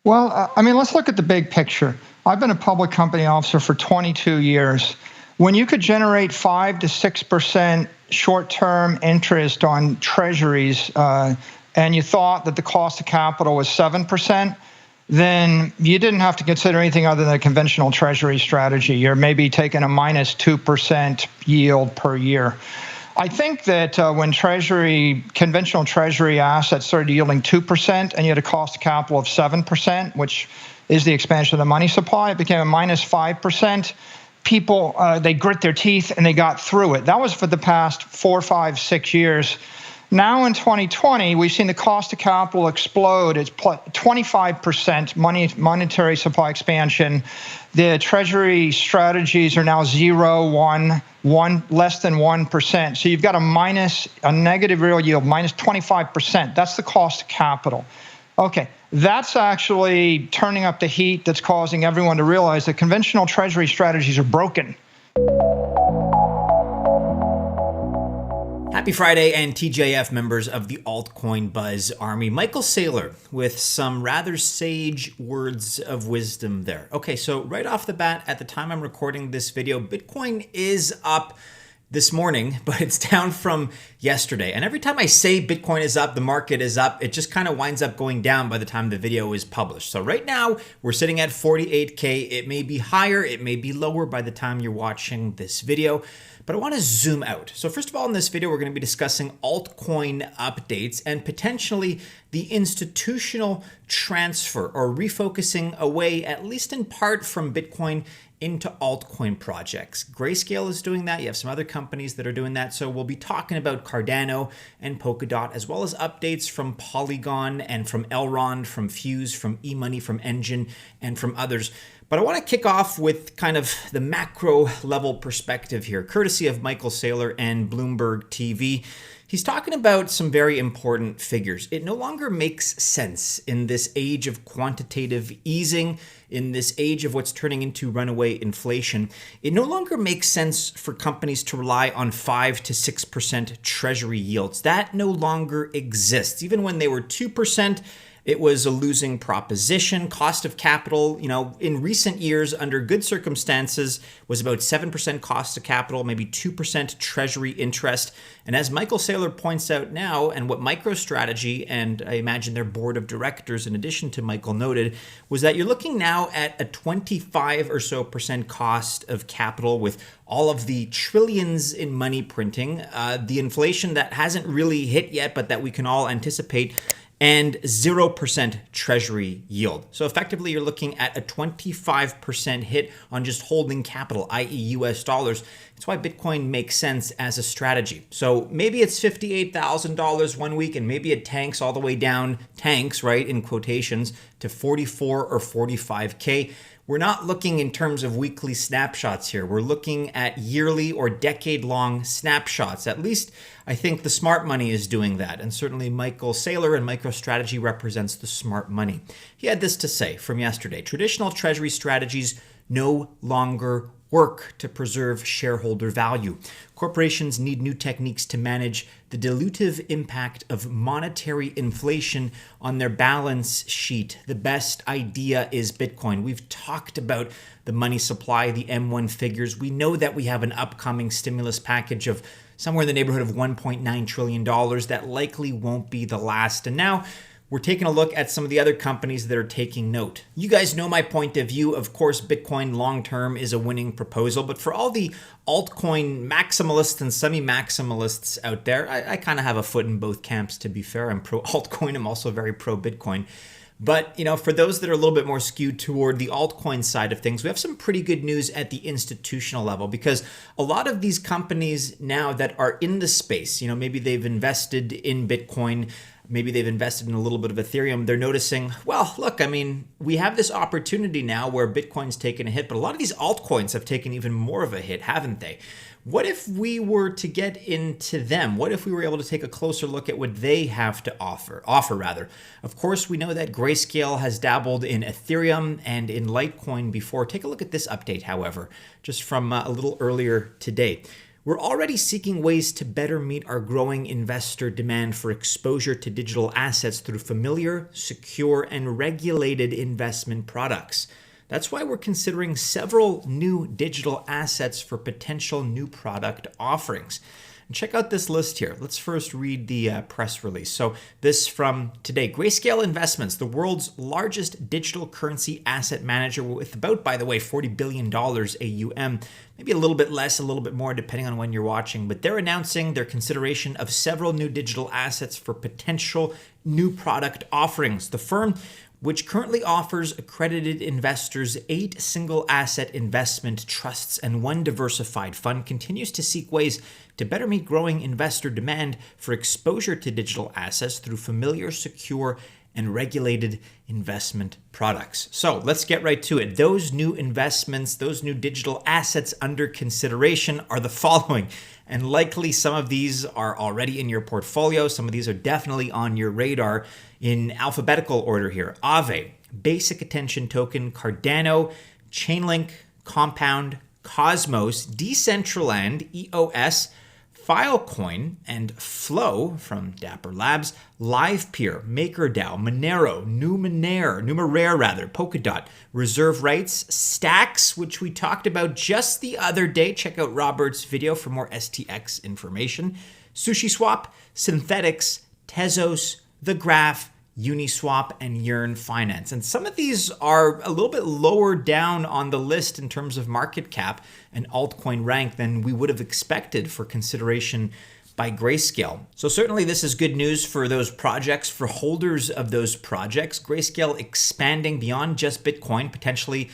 Well, I mean, let's look at the big picture. I've been a public company officer for 22 years. When you could generate 5 to 6% short-term interest on treasuries, and you thought that the cost of capital was 7%, then you didn't have to consider anything other than a conventional treasury strategy. You're maybe taking a minus 2% yield per year. I think that when conventional treasury assets started yielding 2% and you had a cost of capital of 7%, which is the expansion of the money supply, it became a minus 5%. People, they grit their teeth and they got through it. That was for the past 4, 5, 6 years. Now in 2020, we've seen the cost of capital explode. It's 25% monetary supply expansion. The treasury strategies are now 0, 1, less than 1%. So you've got a negative real yield, minus 25%. That's the cost of capital. Okay, that's actually turning up the heat that's causing everyone to realize that conventional treasury strategies are broken. Happy Friday, and TJF members of the Altcoin Buzz Army. Michael Saylor with some rather sage words of wisdom there. Okay, so right off the bat, at the time I'm recording this video, Bitcoin is up this morning, but it's down from yesterday. And every time I say Bitcoin is up, the market is up, it just kind of winds up going down by the time the video is published. So right now we're sitting at 48K. It may be higher, it may be lower by the time you're watching this video, but I want to zoom out. So first of all, in this video, we're going to be discussing altcoin updates and potentially the institutional transfer or refocusing away, at least in part, from Bitcoin into altcoin projects. Grayscale is doing that. You have some other companies that are doing that. So we'll be talking about Cardano and Polkadot, as well as updates from Polygon and from Elrond, from Fuse, from eMoney, from Enjin, and from others. But I want to kick off with kind of the macro level perspective here, courtesy of Michael Saylor and Bloomberg TV. He's talking about some very important figures. It no longer makes sense in this age of quantitative easing, in this age of what's turning into runaway inflation. It no longer makes sense for companies to rely on 5 to 6% treasury yields. That no longer exists. Even when they were 2%, it was a losing proposition. Cost of capital, in recent years, under good circumstances, was about 7% cost of capital, maybe 2% treasury interest. And as Michael Saylor points out now, and what MicroStrategy and I imagine their board of directors, in addition to Michael, noted, was that you're looking now at a 25 or so % cost of capital with all of the trillions in money printing, the inflation that hasn't really hit yet, but that we can all anticipate, and 0% treasury yield. So effectively, you're looking at a 25% hit on just holding capital, i.e. US dollars. That's why Bitcoin makes sense as a strategy. So maybe it's $58,000 one week, and maybe it tanks all the way down, right, in quotations, to 44 or 45K. We're not looking in terms of weekly snapshots here. We're looking at yearly or decade-long snapshots. At least I think the smart money is doing that. And certainly Michael Saylor and MicroStrategy represents the smart money. He had this to say from yesterday: traditional treasury strategies no longer work to preserve shareholder value. Corporations need new techniques to manage the dilutive impact of monetary inflation on their balance sheet. The best idea is Bitcoin. We've talked about the money supply, the M1 figures. We know that we have an upcoming stimulus package of somewhere in the neighborhood of $1.9 trillion. That likely won't be the last. And now we're taking a look at some of the other companies that are taking note. You guys know my point of view. Of course, Bitcoin long-term is a winning proposal, but for all the altcoin maximalists and semi-maximalists out there, I kind of have a foot in both camps, to be fair. I'm pro-altcoin. I'm also very pro-Bitcoin. But, for those that are a little bit more skewed toward the altcoin side of things, we have some pretty good news at the institutional level, because a lot of these companies now that are in the space, maybe they've invested in Bitcoin, maybe they've invested in a little bit of Ethereum, they're noticing, well, look, we have this opportunity now where Bitcoin's taken a hit, but a lot of these altcoins have taken even more of a hit, haven't they? What if we were to get into them? What if we were able to take a closer look at what they have to offer? Of course, we know that Grayscale has dabbled in Ethereum and in Litecoin before. Take a look at this update, however, just from a little earlier today. We're already seeking ways to better meet our growing investor demand for exposure to digital assets through familiar, secure, and regulated investment products. That's why we're considering several new digital assets for potential new product offerings. And check out this list here. Let's first read the press release. So this from today. Grayscale Investments, the world's largest digital currency asset manager with about, by the way, $40 billion AUM. Maybe a little bit less, a little bit more, depending on when you're watching. But they're announcing their consideration of several new digital assets for potential new product offerings. The firm, which currently offers accredited investors 8 single asset investment trusts and 1 diversified fund, continues to seek ways to better meet growing investor demand for exposure to digital assets through familiar, secure, and regulated investment products. So let's get right to it. Those new investments, those new digital assets under consideration are the following. And likely some of these are already in your portfolio. Some of these are definitely on your radar in alphabetical order here. Aave, Basic Attention Token, Cardano, Chainlink, Compound, Cosmos, Decentraland, EOS, Filecoin, and Flow from Dapper Labs, LivePeer, MakerDAO, Monero, Numeraire, Polkadot, Reserve Rights, Stacks, which we talked about just the other day. Check out Robert's video for more STX information. SushiSwap, Synthetics, Tezos, The Graph, Uniswap, and Yearn Finance. And some of these are a little bit lower down on the list in terms of market cap and altcoin rank than we would have expected for consideration by Grayscale. So certainly this is good news for those projects, for holders of those projects. Grayscale expanding beyond just Bitcoin, potentially,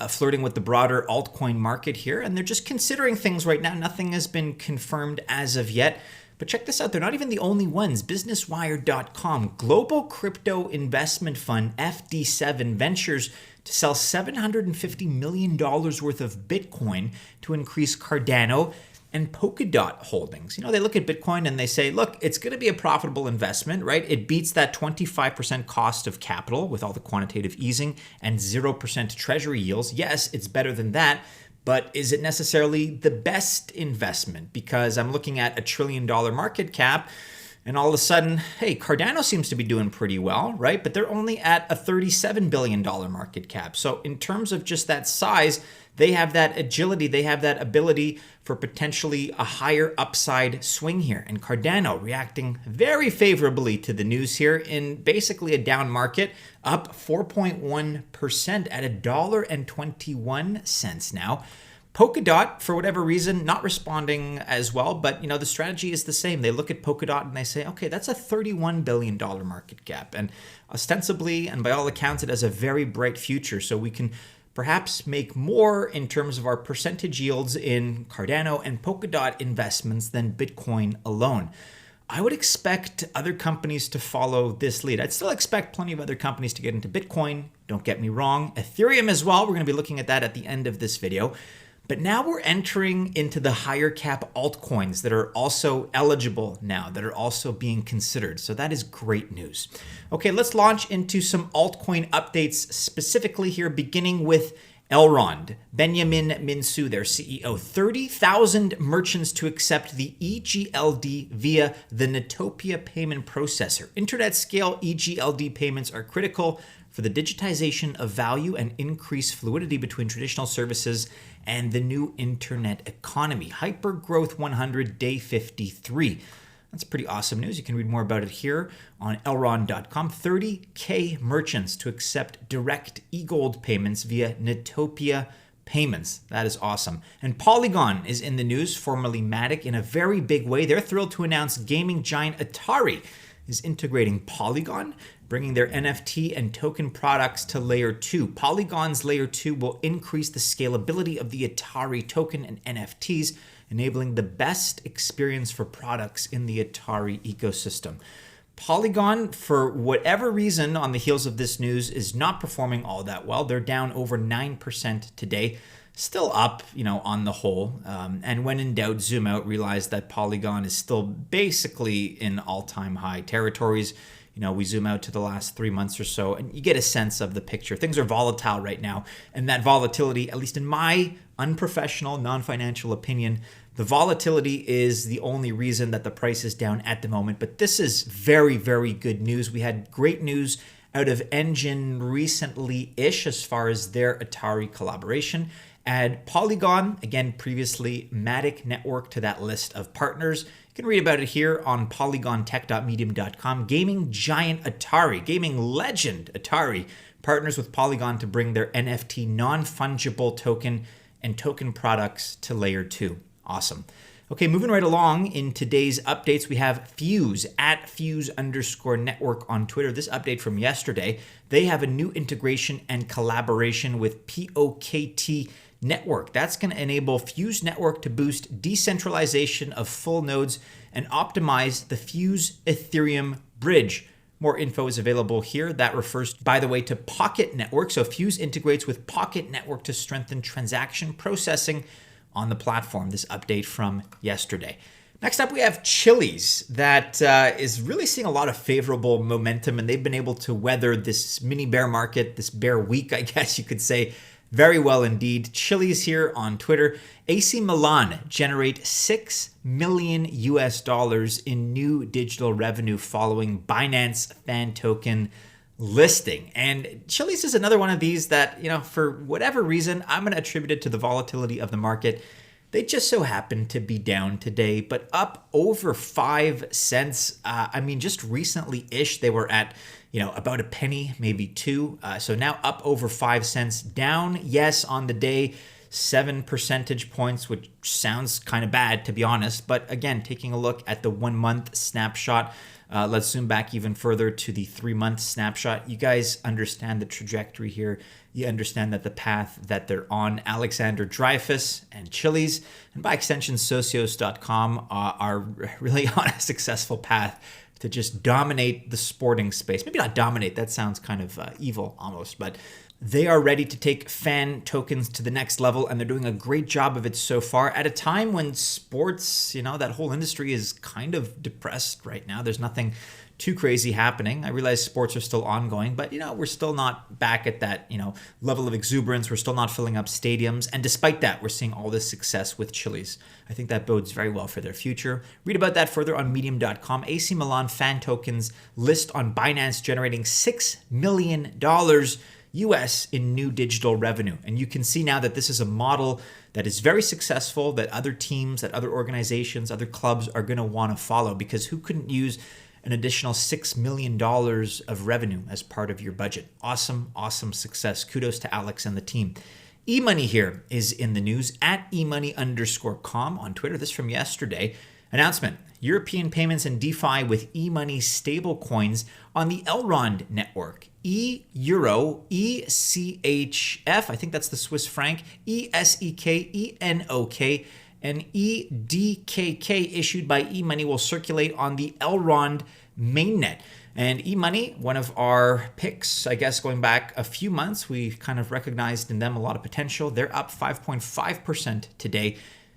flirting with the broader altcoin market here. And they're just considering things right now. Nothing has been confirmed as of yet. But check this out, they're not even the only ones. BusinessWire.com, Global Crypto Investment Fund, FD7, ventures to sell $750 million worth of Bitcoin to increase Cardano and Polkadot holdings. They look at Bitcoin and they say, look, it's going to be a profitable investment, right? It beats that 25% cost of capital with all the quantitative easing and 0% treasury yields. Yes, it's better than that. But is it necessarily the best investment? Because I'm looking at $1 trillion market cap and all of a sudden, hey, Cardano seems to be doing pretty well, right? But they're only at a $37 billion market cap. So in terms of just that size, they have that agility, they have that ability for potentially a higher upside swing here. And Cardano reacting very favorably to the news here in basically a down market, up 4.1% at $1.21 now. Polkadot, for whatever reason, not responding as well, but the strategy is the same. They look at Polkadot and they say, okay, that's a $31 billion market cap. And ostensibly, and by all accounts, it has a very bright future. So we can perhaps make more in terms of our percentage yields in Cardano and Polkadot investments than Bitcoin alone. I would expect other companies to follow this lead. I'd still expect plenty of other companies to get into Bitcoin. Don't get me wrong. Ethereum as well. We're going to be looking at that at the end of this video. But now we're entering into the higher cap altcoins that are also eligible now, that are also being considered. So that is great news. Okay, let's launch into some altcoin updates specifically here, beginning with Elrond, Benjamin Minsu, their CEO. 30,000 merchants to accept the EGLD via the Natopia payment processor. Internet scale EGLD payments are critical for the digitization of value and increase fluidity between traditional services and the new internet economy. Hypergrowth 100, day 53. That's pretty awesome news. You can read more about it here on Elrond.com. 30K merchants to accept direct eGold payments via Natopia payments. That is awesome. And Polygon is in the news, formerly MATIC, in a very big way. They're thrilled to announce gaming giant Atari is integrating Polygon, bringing their NFT and token products to Layer 2. Polygon's Layer 2 will increase the scalability of the Atari token and NFTs, enabling the best experience for products in the Atari ecosystem. Polygon, for whatever reason, on the heels of this news, is not performing all that well. They're down over 9% today. Still up, on the whole. And when in doubt, zoom out, realize that Polygon is still basically in all-time high territories. we zoom out to the last 3 months or so, and you get a sense of the picture. Things are volatile right now, and that volatility, at least in my unprofessional, non-financial opinion, the volatility is the only reason that the price is down at the moment. But this is very, very good news. We had great news out of Enjin recently-ish as far as their Atari collaboration. Add Polygon, again, previously MATIC network to that list of partners. You can read about it here on polygontech.medium.com. Gaming giant Atari, gaming legend Atari, partners with Polygon to bring their NFT non-fungible token and token products to layer 2. Awesome. Okay, moving right along in today's updates, we have Fuse at Fuse_network on Twitter. This update from yesterday, they have a new integration and collaboration with POKT Network. That's going to enable Fuse Network to boost decentralization of full nodes and optimize the Fuse Ethereum bridge. More info is available here. That refers, by the way, to Pocket Network. So Fuse integrates with Pocket Network to strengthen transaction processing on the platform. This update from yesterday. Next up, we have Chiliz that is really seeing a lot of favorable momentum, and they've been able to weather this mini bear market, this bear week, I guess you could say, very well indeed. Chiliz here on Twitter. AC Milan generate $6 million in new digital revenue following Binance fan token listing. And Chiliz is another one of these that, for whatever reason, I'm going to attribute it to the volatility of the market. They just so happen to be down today, but up over 5 cents. Just recently-ish, they were at, about a penny, maybe 2. So now up over 5 cents. Down, yes, on the day, 7 percentage points, which sounds kind of bad, to be honest. But again, taking a look at the 1 month snapshot, let's zoom back even further to the 3 month snapshot. You guys understand the trajectory here. You understand that the path that they're on. Alexander Dreyfus and Chiliz, and by extension, Socios.com are really on a successful path to just dominate the sporting space. Maybe not dominate, that sounds kind of evil almost, but they are ready to take fan tokens to the next level, and they're doing a great job of it so far at a time when sports, that whole industry is kind of depressed right now. There's nothing too crazy happening. I realize sports are still ongoing, but we're still not back at that, level of exuberance. We're still not filling up stadiums. And despite that, we're seeing all this success with Chiliz. I think that bodes very well for their future. Read about that further on medium.com. AC Milan fan tokens list on Binance generating $6 million US in new digital revenue. And you can see now that this is a model that is very successful, that other teams, that other organizations, other clubs are going to want to follow, because who couldn't use an additional $6 million of revenue as part of your budget? Awesome, awesome success. Kudos to Alex and the team. eMoney here is in the news at eMoney_com on Twitter. This from yesterday. Announcement: European payments and DeFi with eMoney stablecoins on the Elrond network. E-Euro, E-CHF, I think that's the Swiss franc, E-SEK, E-NOK, and EDKK issued by eMoney will circulate on the Elrond mainnet. And eMoney, one of our picks, I guess, going back a few months, we've kind of recognized in them a lot of potential. They're up 5.5% today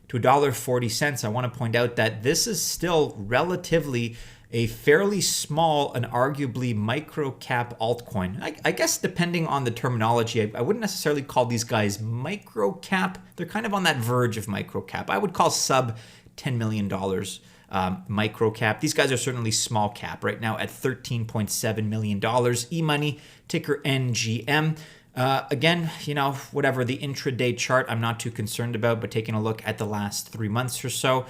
to $1.40. I want to point out that this is still relatively a fairly small and arguably micro cap altcoin. I guess depending on the terminology, I wouldn't necessarily call these guys micro cap. They're kind of on that verge of micro cap. I would call sub $10 million micro cap. These guys are certainly small cap right now at $13.7 million. eMoney, ticker NGM. Again, whatever the intraday chart, I'm not too concerned about, but taking a look at the last 3 months or so,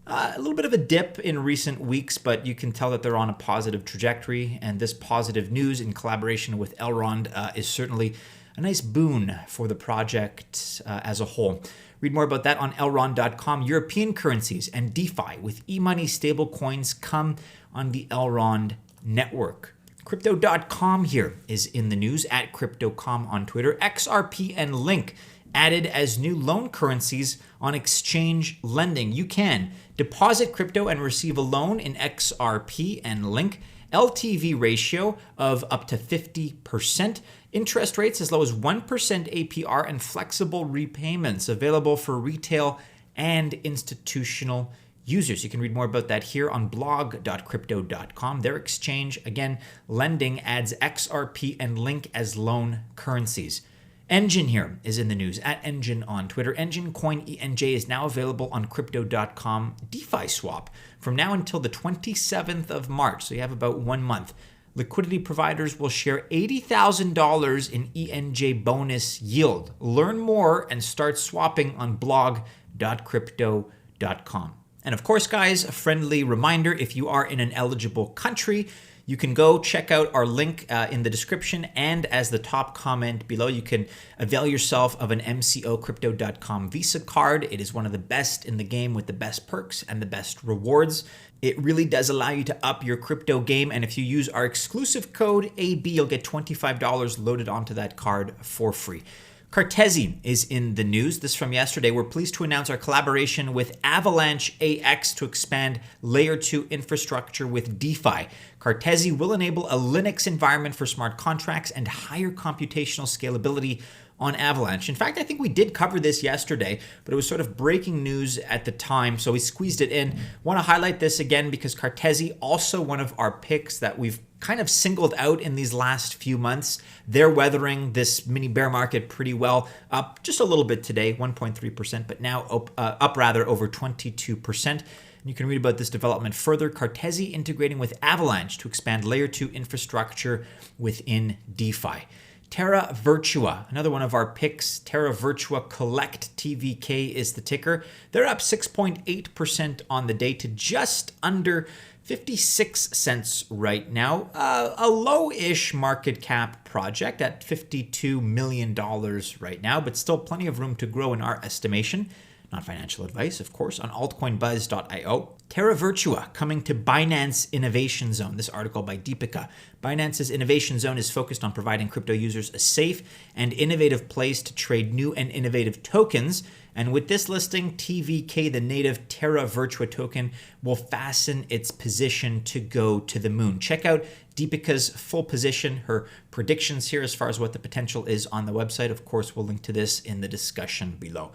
a little bit of a dip in recent weeks, but you can tell that they're on a positive trajectory, and this positive news in collaboration with Elrond is certainly a nice boon for the project as a whole. Read more about that on Elrond.com. European currencies and DeFi with eMoney stablecoins come on the Elrond network. Crypto.com here is in the news at Crypto.com on Twitter. XRP and Link added as new loan currencies on exchange lending. You can deposit crypto and receive a loan in XRP and Link. LTV ratio of up to 50%. Interest rates as low as 1% APR and flexible repayments available for retail and institutional users. You can read more about that here on blog.crypto.com. Their exchange, again, lending adds XRP and Link as loan currencies. Enjin here is in the news, at Enjin on Twitter. Enjin coin ENJ is now available on crypto.com DeFi swap from now until the 27th of March. So you have about 1 month. Liquidity providers will share $80,000 in ENJ bonus yield. Learn more and start swapping on blog.crypto.com. And of course, guys, a friendly reminder, if you are in an eligible country, you can go check out our link in the description, and as the top comment below, you can avail yourself of an MCOcrypto.com Visa card. It is one of the best in the game with the best perks and the best rewards. It really does allow you to up your crypto game, and if you use our exclusive code AB, you'll get $25 loaded onto that card for free. Cartesi is in the news. This from yesterday. We're pleased to announce our collaboration with Avalanche AX to expand layer 2 infrastructure with DeFi. Cartesi will enable a Linux environment for smart contracts and higher computational scalability on Avalanche. In fact, I think we did cover this yesterday, but it was sort of breaking news at the time, so we squeezed it in. Want to highlight this again because Cartesi, also one of our picks that we've kind of singled out in these last few months. They're weathering this mini bear market pretty well, up just a little bit today, 1.3%, but now up rather over 22%. And you can read about this development further. Cartesi integrating with Avalanche to expand layer 2 infrastructure within DeFi. Terra Virtua, another one of our picks. Terra Virtua Collect TVK is the ticker. They're up 6.8% on the day to just under 56 cents right now. A low-ish market cap project at $52 million right now, but still plenty of room to grow in our estimation. Not financial advice, of course, on altcoinbuzz.io. Terra Virtua coming to Binance Innovation Zone. This article by Deepika. Binance's Innovation Zone is focused on providing crypto users a safe and innovative place to trade new and innovative tokens. And with this listing, TVK, the native Terra Virtua token, will fasten its position to go to the moon. Check out Deepika's full position, her predictions here as far as what the potential is on the website. Of course, we'll link to this in the discussion below.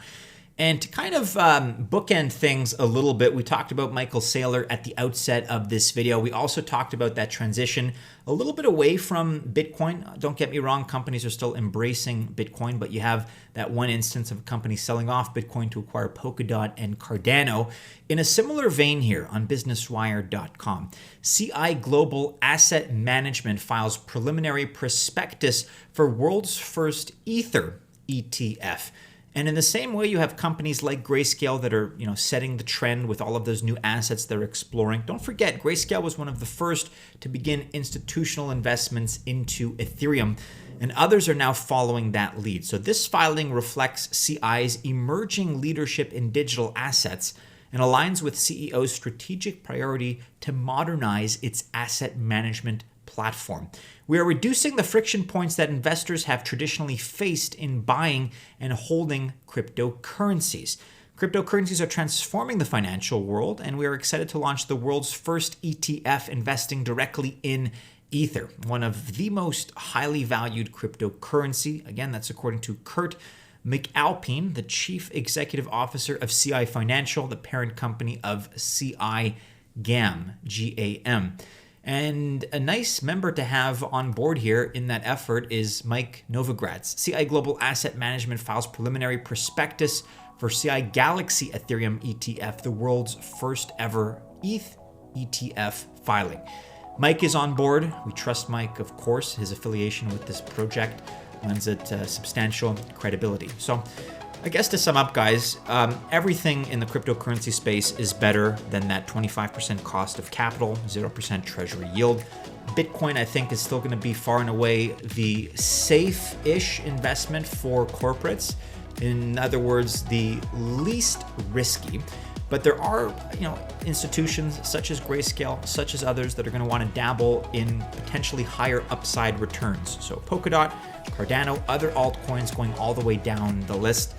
And to kind of bookend things a little bit, we talked about Michael Saylor at the outset of this video. We also talked about that transition a little bit away from Bitcoin. Don't get me wrong, companies are still embracing Bitcoin, but you have that one instance of a company selling off Bitcoin to acquire Polkadot and Cardano. In a similar vein here on businesswire.com, CI Global Asset Management files preliminary prospectus for world's first Ether ETF. And in the same way, you have companies like Grayscale that are, setting the trend with all of those new assets they're exploring. Don't forget, Grayscale was one of the first to begin institutional investments into Ethereum, and others are now following that lead. So this filing reflects CI's emerging leadership in digital assets and aligns with CEO's strategic priority to modernize its asset management platform. We are reducing the friction points that investors have traditionally faced in buying and holding cryptocurrencies. Cryptocurrencies are transforming the financial world, and we are excited to launch the world's first ETF investing directly in Ether, one of the most highly valued cryptocurrency. Again, that's according to Kurt McAlpine, the Chief Executive Officer of CI Financial, the parent company of CI GAM, G-A-M. And a nice member to have on board here in that effort is Mike Novogratz. CI Global Asset Management files preliminary prospectus for CI Galaxy Ethereum ETF, the world's first ever ETH ETF filing. Mike is on board. We trust Mike, of course. His affiliation with this project lends it substantial credibility. So I guess to sum up, guys, everything in the cryptocurrency space is better than that 25% cost of capital, 0% treasury yield. Bitcoin, I think, is still going to be far and away the safe-ish investment for corporates. In other words, the least risky. But there are, institutions such as Grayscale, such as others that are going to want to dabble in potentially higher upside returns. So Polkadot, Cardano, other altcoins going all the way down the list.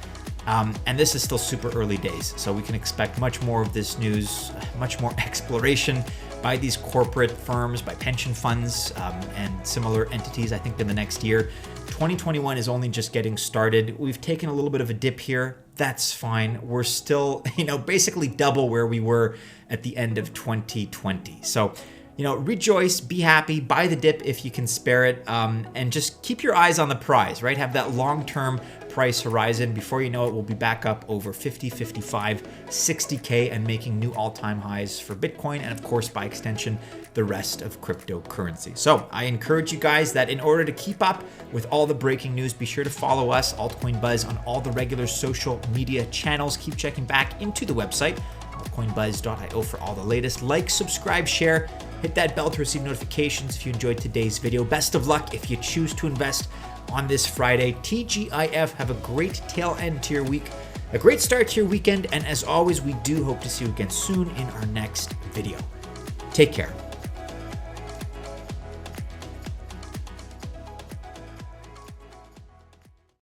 And this is still super early days, so we can expect much more of this news, much more exploration by these corporate firms, by pension funds, and similar entities, I think, in the next year. 2021 is only just getting started. We've taken a little bit of a dip here. That's fine. We're still, basically double where we were at the end of 2020. So, rejoice, be happy, buy the dip if you can spare it, and just keep your eyes on the prize, right? Have that long-term price horizon. Before you know it, we'll be back up over 50, 55, 60K and making new all-time highs for Bitcoin and, of course, by extension, the rest of cryptocurrency. So I encourage you guys that in order to keep up with all the breaking news, be sure to follow us, Altcoin Buzz, on all the regular social media channels. Keep checking back into the website, altcoinbuzz.io, for all the latest. Like, subscribe, share, hit that bell to receive notifications if you enjoyed today's video. Best of luck if you choose to invest on this Friday. TGIF, have a great tail end to your week, a great start to your weekend, and as always, we do hope to see you again soon in our next video. Take care.